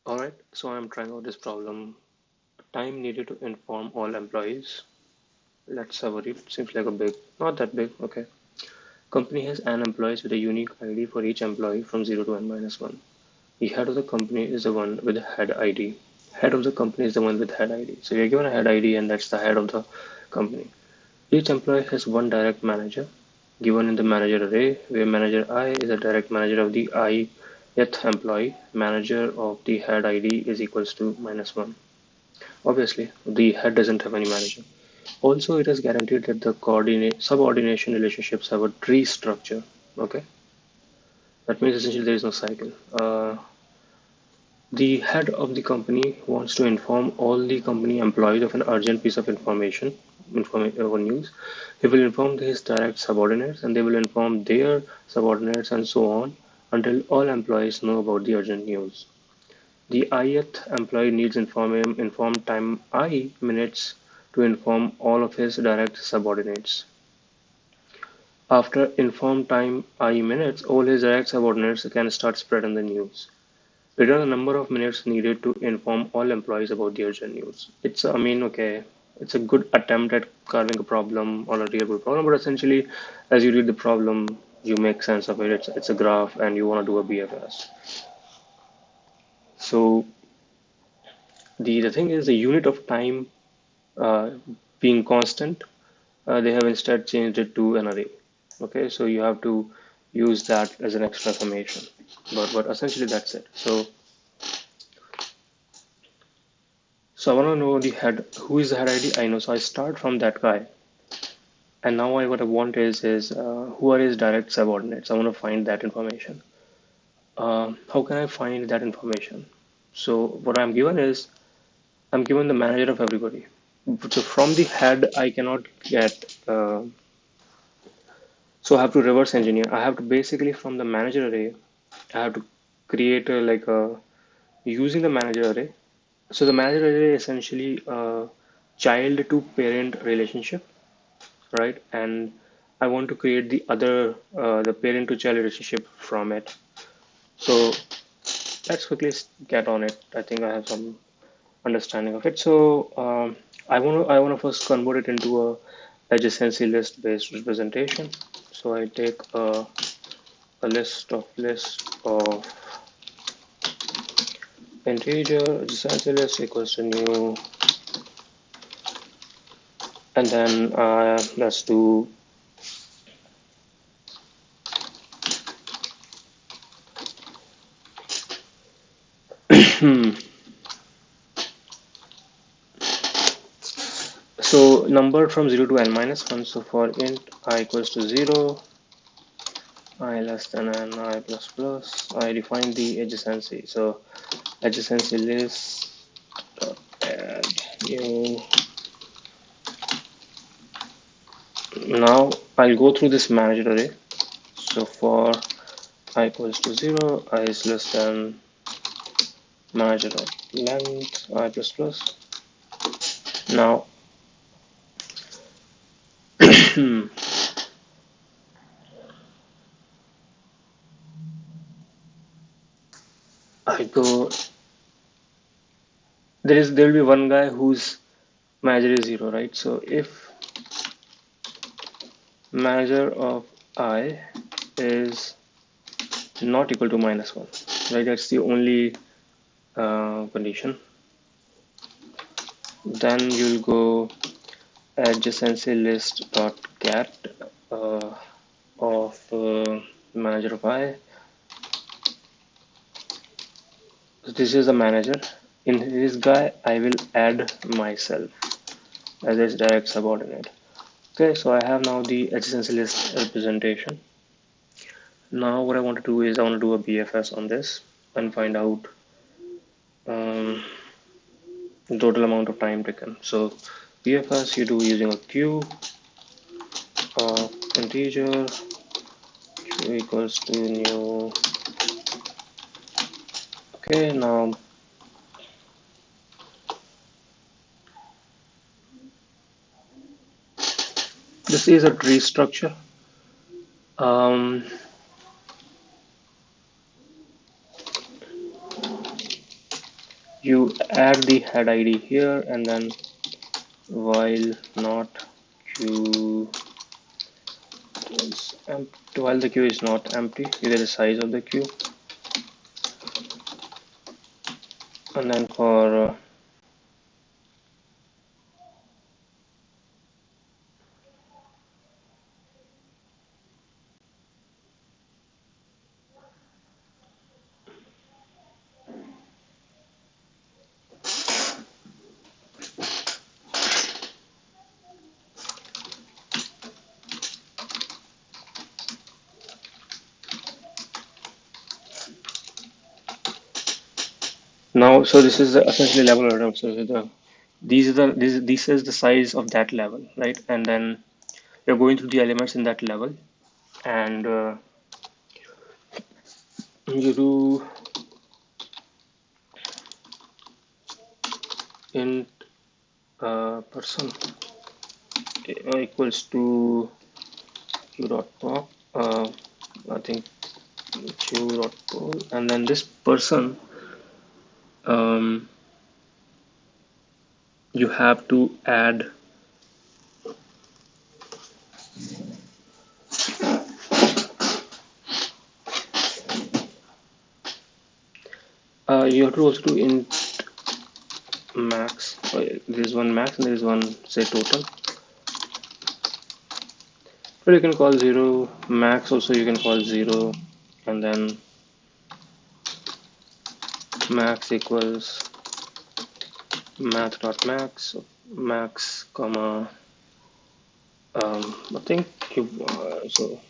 Alright, so I'm trying out this problem. Time needed to inform all employees. Let's have a read. Seems like a big, not that big, okay. Company has n employees with a unique ID for each employee from 0 to n minus 1. The head of the company is the one with the head ID. Head of the company is the one with head ID. So you're given a head ID and that's the head of the company. Each employee has one direct manager given in the manager array, where manager I is a direct manager of the ith employee. Manager of the head ID is equals to -1. Obviously, the head doesn't have any manager. Also, it is guaranteed that the coordinate subordination relationships have a tree structure. Okay, that means essentially there is no cycle. The head of the company wants to inform all the company employees of an urgent piece of information or news. He will inform his direct subordinates, and they will inform their subordinates, and so on, until all employees know about the urgent news. The ith employee needs inform time I minutes to inform all of his direct subordinates. After inform time I minutes, all his direct subordinates can start spreading the news. Return the number of minutes needed to inform all employees about the urgent news. Okay, it's a good attempt at carving a problem or a real world problem, but essentially, as you read the problem, you make sense of it. It's a graph, and you want to do a BFS. So the thing is, the unit of time uh, being constant, they have instead changed it to an array. Okay, so you have to use that as an extra summation. But essentially that's it. So I want to know the head. Who is the head ID? I know. So I start from that guy, and now what I want is who are his direct subordinates. I want to find that information. How can I find that information? So what I'm given is I'm given the manager of everybody. So from the head, I cannot get. So I have to reverse engineer. I have to basically from the manager array, I have to create a using the manager array. So the manager array is essentially a child to parent relationship, right? And I want to create the parent to child relationship from it. So let's quickly get on it. I think I have some understanding of it. So I want to first convert it into a adjacency list based representation. So I take a list of integer adjacency list equals to new, and then let's do so number from 0 to n minus 1. So for int I equals to 0, I less than n, I plus plus, I define the adjacency. So adjacency list add new. Now I'll go through this manager array. So for I equals to 0, I is less than manager of length, I plus plus. Now I go, there will be one guy whose manager is 0, right? So if manager of I is not equal to -1, right? That's the only condition. Then you'll go adjacency list dot get of manager of I. So this is the manager. In this guy, I will add myself as its direct subordinate. Okay, so I have now the adjacency list representation. Now what I want to do is I want to do a BFS on this and find out um, the total amount of time taken. So BFS you do using a queue of integer q equals to new. Okay, now this is a tree structure. Um, you add the head ID here, and then while not queue is empty, while the queue is not empty, you get the size of the queue, and then for now, so this is essentially level order. So this is the size of that level, right? And then you're going through the elements in that level, and you do int person equals to q dot pop. I think q dot poll, and then this person, um, you have to add. You have to also do int max. There is one max and there is one say total. But you can call zero max. Also, you can call zero, and then max equals math.max max comma I think you so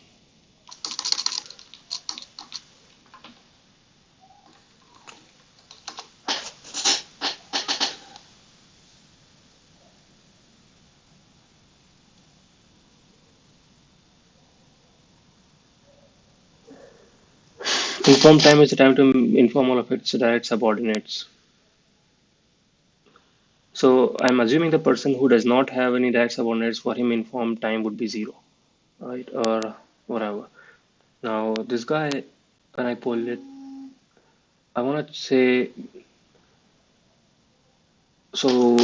inform time is the time to inform all of its direct subordinates. So I'm assuming the person who does not have any direct subordinates, for him inform time would be zero, right, or whatever. Now this guy, when I pull it, I want to say so.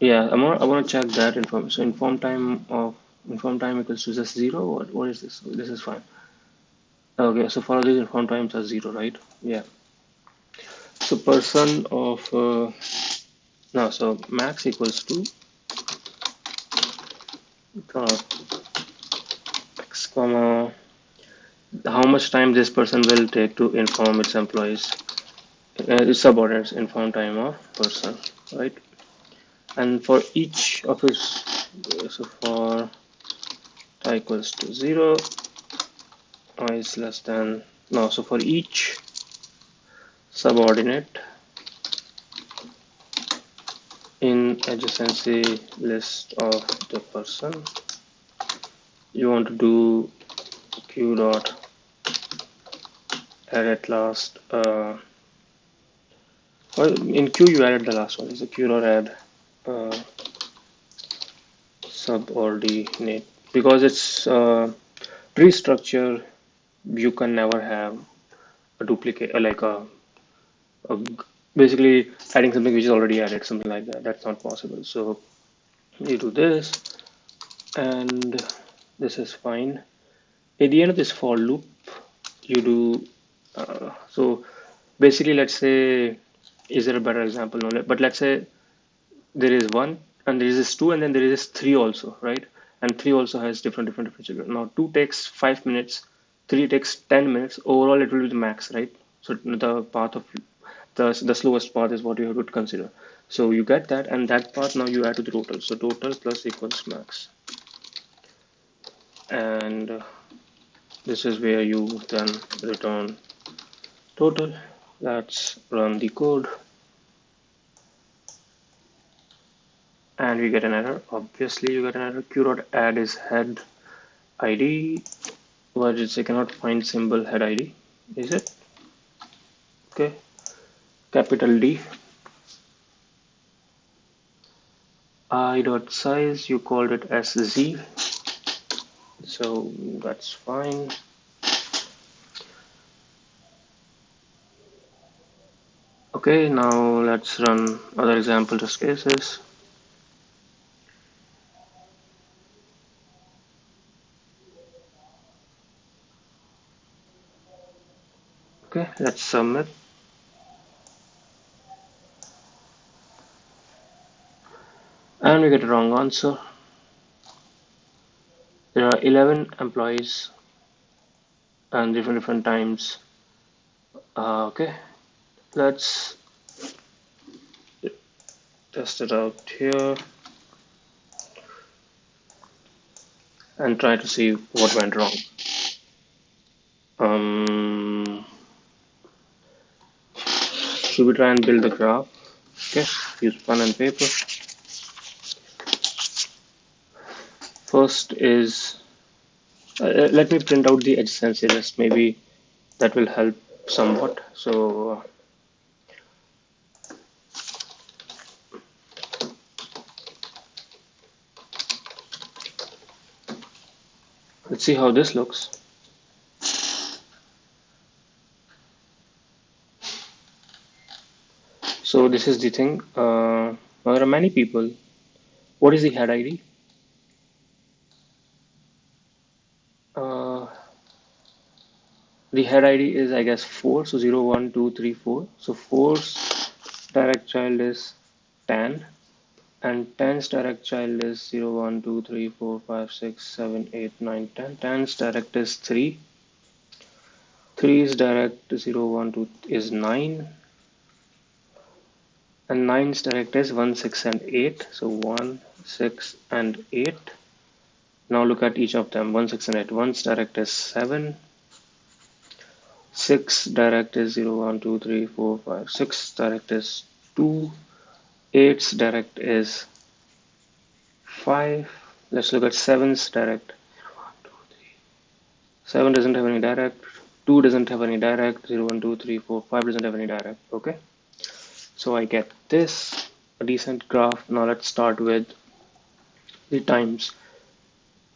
Yeah, I want to check that inform. So inform time equals to just zero. What is this? This is fine. Okay, so for all these inform times are zero, right? Yeah. So person of no, so max equals to x comma how much time this person will take to inform its employees, its subordinates, inform time of person, right? And for each of his, so for I equals to zero, I is less than no. So for each subordinate in adjacency list of the person, you want to do q dot add at last. Well, in Q you added the last one. Is a Q dot add uh, subordinate, because it's tree structure. You can never have a duplicate a basically adding something which is already added, something like that. That's not possible. So you do this, and this is fine. At the end of this for loop, you do so basically. Let's say, is there a better example? No, but let's say there is one, and there is this two, and then there is this three also, right? And three also has different children. Now two takes 5 minutes, three takes 10 minutes. Overall, it will be the max, right? So the path of the slowest path is what you have to consider. So you get that, and that path now you add to the total. So total plus equals max, and this is where you then return total. Let's run the code, and we get an error. Obviously, you get an error. Q dot add is head ID. What is it? Cannot find symbol head ID. Is it? Okay. Capital D. I dot size. You called it as Z. So that's fine. Okay, now let's run other example test cases. Okay, let's submit. And we get a wrong answer. There are 11 employees and different times. Okay, let's test it out here and try to see what went wrong. Um, should we try and build the graph? Okay, use pen and paper. First is, let me print out the adjacency list. Maybe that will help somewhat. So let's see how this looks. So this is the thing. Now there are many people. What is the head ID? Uh, the head ID is, I guess, 4. So 0, 1, 2, 3, 4. So 4's direct child is 10. And 10's direct child is 0, 1, 2, 3, 4, 5, 6, 7, 8, 9, 10. 10's direct is 3. 3's direct 0, 1, 2 is 9. And 9's direct is 1, 6, and 8. So 1, 6, and 8. Now look at each of them. 1, 6, and 8. 1's direct is 7. 6 direct is 0, 1, 2, 3, 4, 5. 6 direct is 2. 8's direct is 5. Let's look at 7's direct. 7 doesn't have any direct. 2 doesn't have any direct. 0, 1, 2, 3, 4, 5 doesn't have any direct. Okay. So I get this, a decent graph. Now let's start with the times.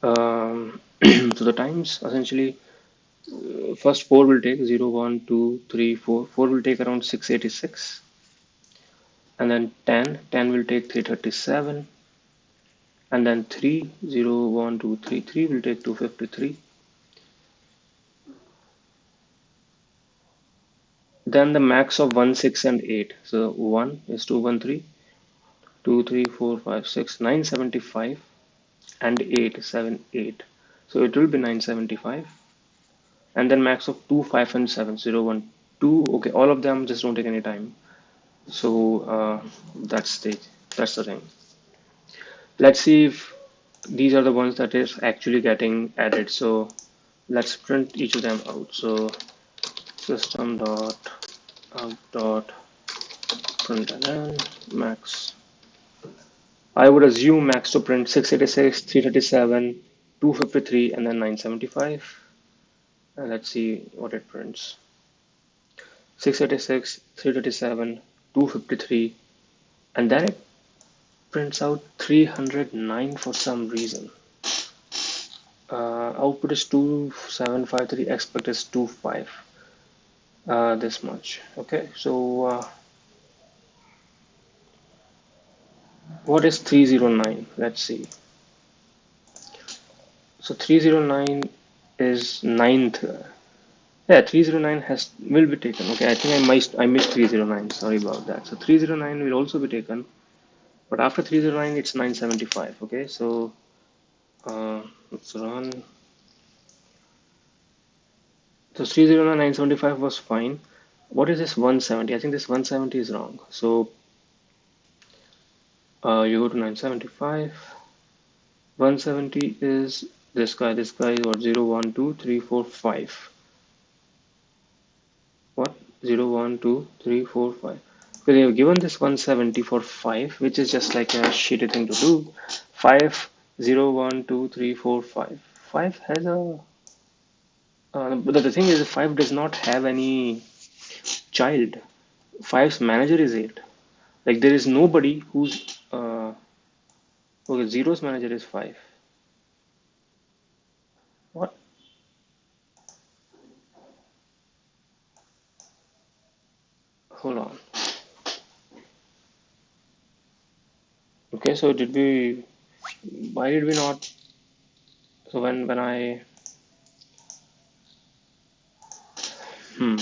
So the times essentially, first 4 will take 0, 1, 2, 3, 4. 4 will take around 686. And then 10 will take 337. And then 3, 0, 1, 2, 3, 3 will take 253. Then the max of 1, 6, and 8. So 1 is 213, 2, 3, 4, 5, 6, 975, and 8, 7, 8. So it will be 975. And then max of 2, 5, and 7, 0, 1, 2. Okay, all of them just don't take any time. So that's the thing. Let's see if these are the ones that is actually getting added. So let's print each of them out. So system dot out dot println max. I would assume max to print 686, 337, 253, and then 975. And let's see what it prints. 686, 337, 253, and then it prints out 309 for some reason. Output is 2753, expect is 25. This much. Okay, so what is 309? Let's see. So 309 is ninth. Yeah, 309 will be taken. Okay, I think I missed 309. Sorry about that. So 309 will also be taken, but after 309 it's 975. Okay, so let's run. So 309 975 was fine. What is this 170? I think this 170 is wrong. So you go to 975. 170 is this guy. This guy is what? 0, 1, 2, 3, 4, 5. What? 0, 1, 2, 3, 4, 5. Okay, they have given this 170 for 5, which is just like a shitty thing to do. 5, 0, 1, 2, 3, 4, 5. 5 has a. But the thing is, 5 does not have any child. 5's manager is 8. Like, there is nobody who's. Okay, zero's manager is 5. What? Hold on. Okay, so did we, why did we not, so when I, hmm,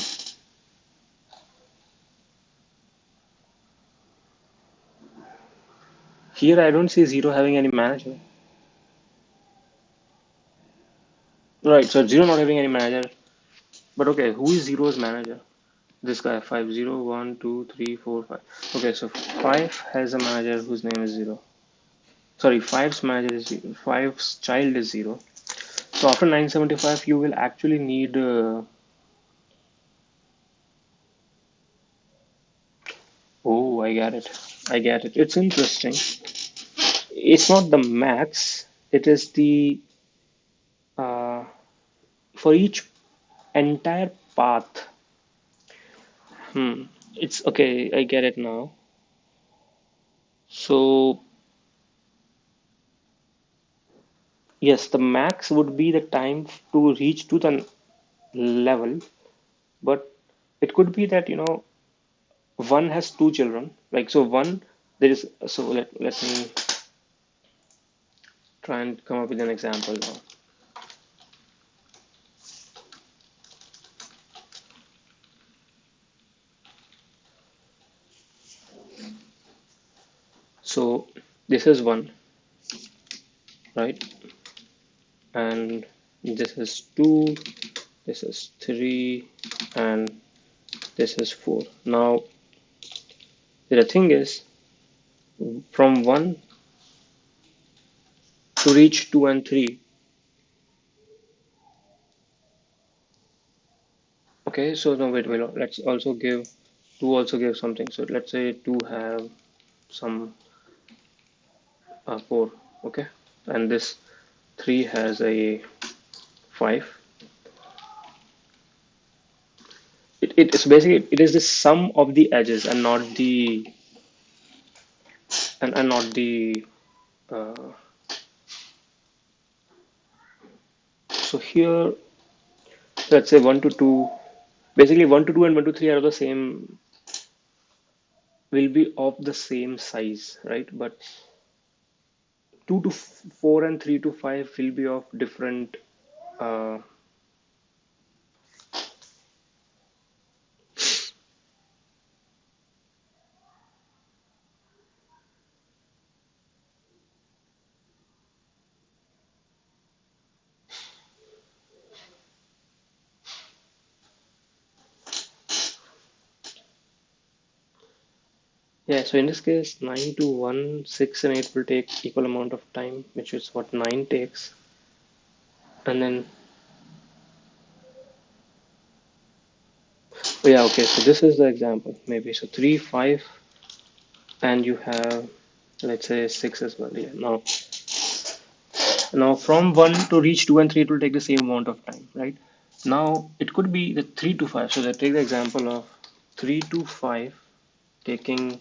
here I don't see zero having any manager. Right, so zero not having any manager. But okay, who is zero's manager? This guy, 5, 0, 1, 2, 3, 4, 5. Okay, so 5 has a manager whose name is 0. Sorry, 5's manager is 0. 5's child is 0. So after 975, you will actually need. Oh, I get it. I get it. It's interesting. It's not the max, it is the. Uh, for each entire path. Hmm. It's okay. I get it now. So, yes, the max would be the time to reach to the level, but it could be that, one has two children. Like, so one, there is, so let me try and come up with an example now. So, this is one, right? And this is two, this is three, and this is four. Now, the thing is, from one to reach two and three. Okay, so no, wait, let's also give two also give something. So let's say two have some four, okay, and this three has a five. It's basically it is the sum of the edges and not the and not the uh, so here let's say one to two. Basically, one to two and one to three are the same, will be of the same size, right? But two to four and three to five will be of different. Uh, Yeah, so in this case, 9 to 1, 6 and 8 will take equal amount of time, which is what 9 takes. And then, oh yeah, okay, so this is the example, maybe. So 3, 5, and you have, let's say, 6 as well. Yeah, now from 1 to reach 2 and 3, it will take the same amount of time, right? Now, it could be the 3 to 5. So let's take the example of 3 to 5 taking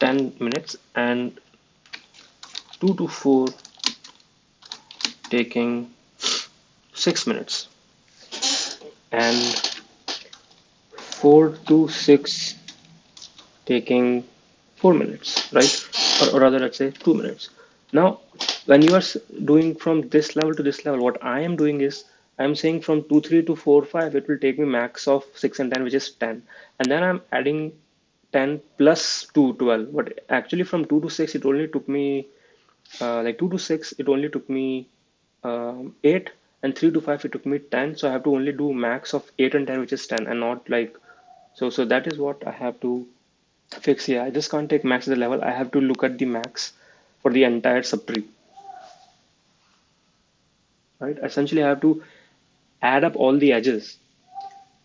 10 minutes and 2 to 4 taking 6 minutes and 4 to 6 taking 4 minutes, right? Or rather, let's say 2 minutes. Now, when you are doing from this level to this level, what I am doing is I'm saying from 2, 3 to 4, 5, it will take me max of 6 and 10, which is 10. And then I'm adding 10 plus 2, 12. But actually, from 2 to 6, it only took me, like 2 to 6, it only took me 8. And 3 to 5, it took me 10. So I have to only do max of 8 and 10, which is 10, and not like, so that is what I have to fix. Yeah, I just can't take max as a level. I have to look at the max for the entire subtree, right? Essentially, I have to add up all the edges,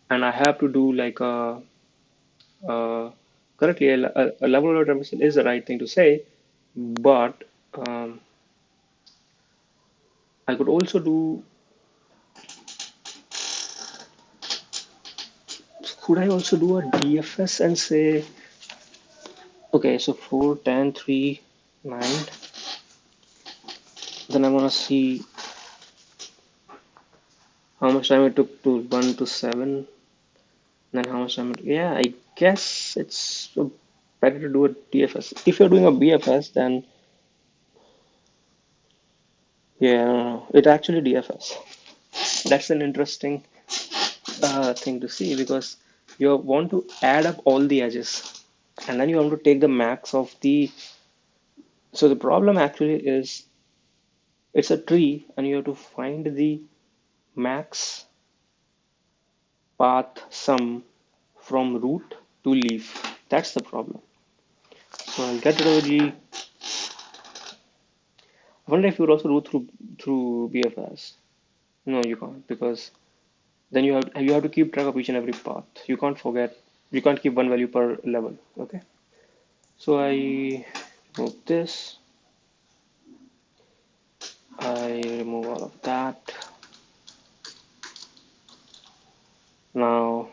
and I have to do like a correctly a level of representation is the right thing to say, but I could also do. Could I also do a DFS and say, okay, so 4, 10, 3, 9. Then I want to see how much time it took to 1 to 7. Then how much time? Yeah, I guess it's. better to do a DFS. If you're doing a BFS, then yeah, no, no, it actually DFS. That's an interesting thing to see because you want to add up all the edges and then you want to take the max of the. So the problem actually is it's a tree and you have to find the max path sum from root to leaf. That's the problem. So I'll get rid of the. I wonder if you would also do through BFS. No, you can't because then you have to keep track of each and every path. You can't forget. You can't keep one value per level. Okay. So I remove this. I remove all of that. Now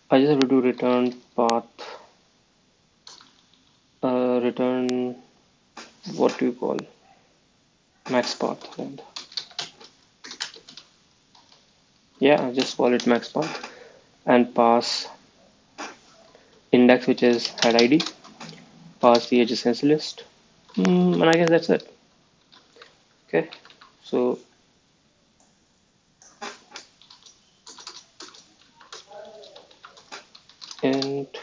I just have to do return path. Return what do you call max path? And yeah, I just call it max path and pass index which is head ID. Pass the adjacency list. And I guess that's it. Okay. So int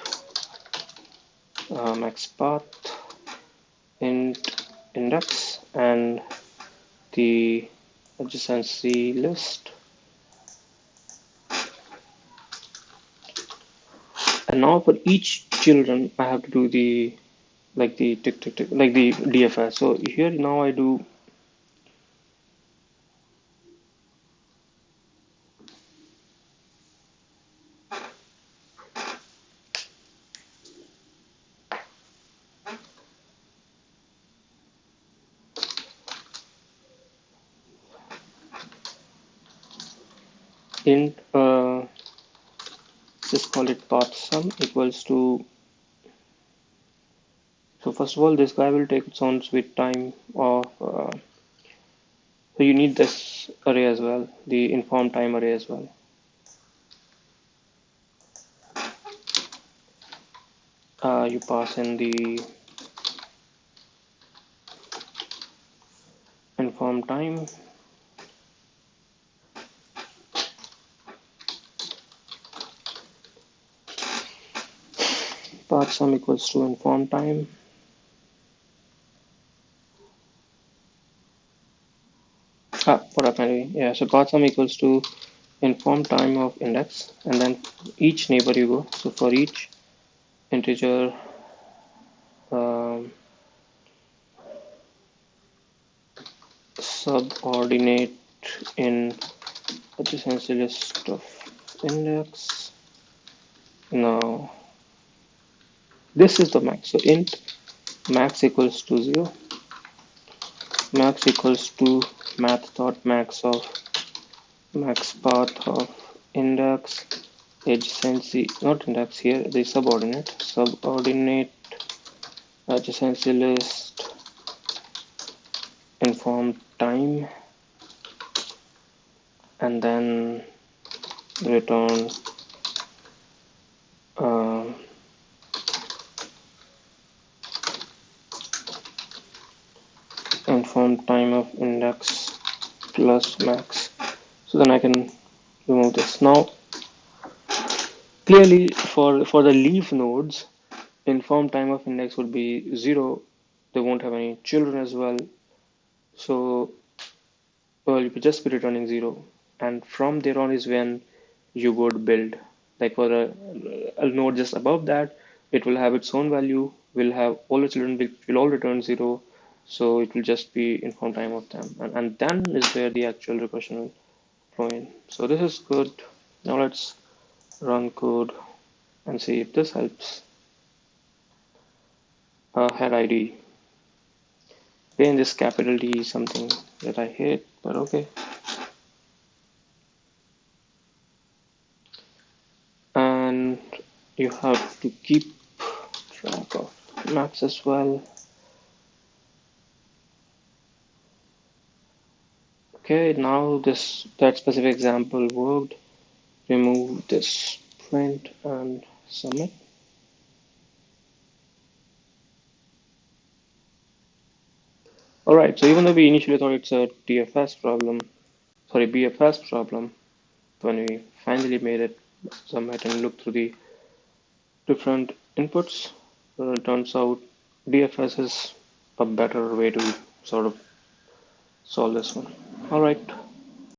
max path int index and the adjacency list. And now for each children, I have to do the like the tick tick tick like the DFS. So here now I do int just call it path sum equals to. So first of all, this guy will take its own sweet time of. So you need this array as well, the inform time array as well. You pass in the inform time. Path sum equals to inform time. What happened? Yeah, so path sum equals to inform time of index, and then each neighbor you go. So for each integer subordinate in adjacency list of index. Now this is the max. So int max equals to 0. Max equals to math dot max of max path of index adjacency, not index here, the subordinate adjacency list inform time, and then return uh, inform time of index plus max. So then I can remove this. Now clearly for the leaf nodes, inform time of index would be 0. They won't have any children as well. So well, you could just be returning 0. And from there on is when you would build. Like for a node just above that, it will have its own value, will have all the children will all return 0. So it will just be inform time of them. And then is where the actual recursion will flow in. So this is good. Now let's run code and see if this helps. Head ID. Again, this capital D is something that I hate, but okay. And you have to keep track of max as well. Okay, now that specific example worked. Remove this print and submit. All right, so even though we initially thought it's a DFS problem, sorry, BFS problem, when we finally made it submit and look through the different inputs, it turns out DFS is a better way to sort of solve this one. All right,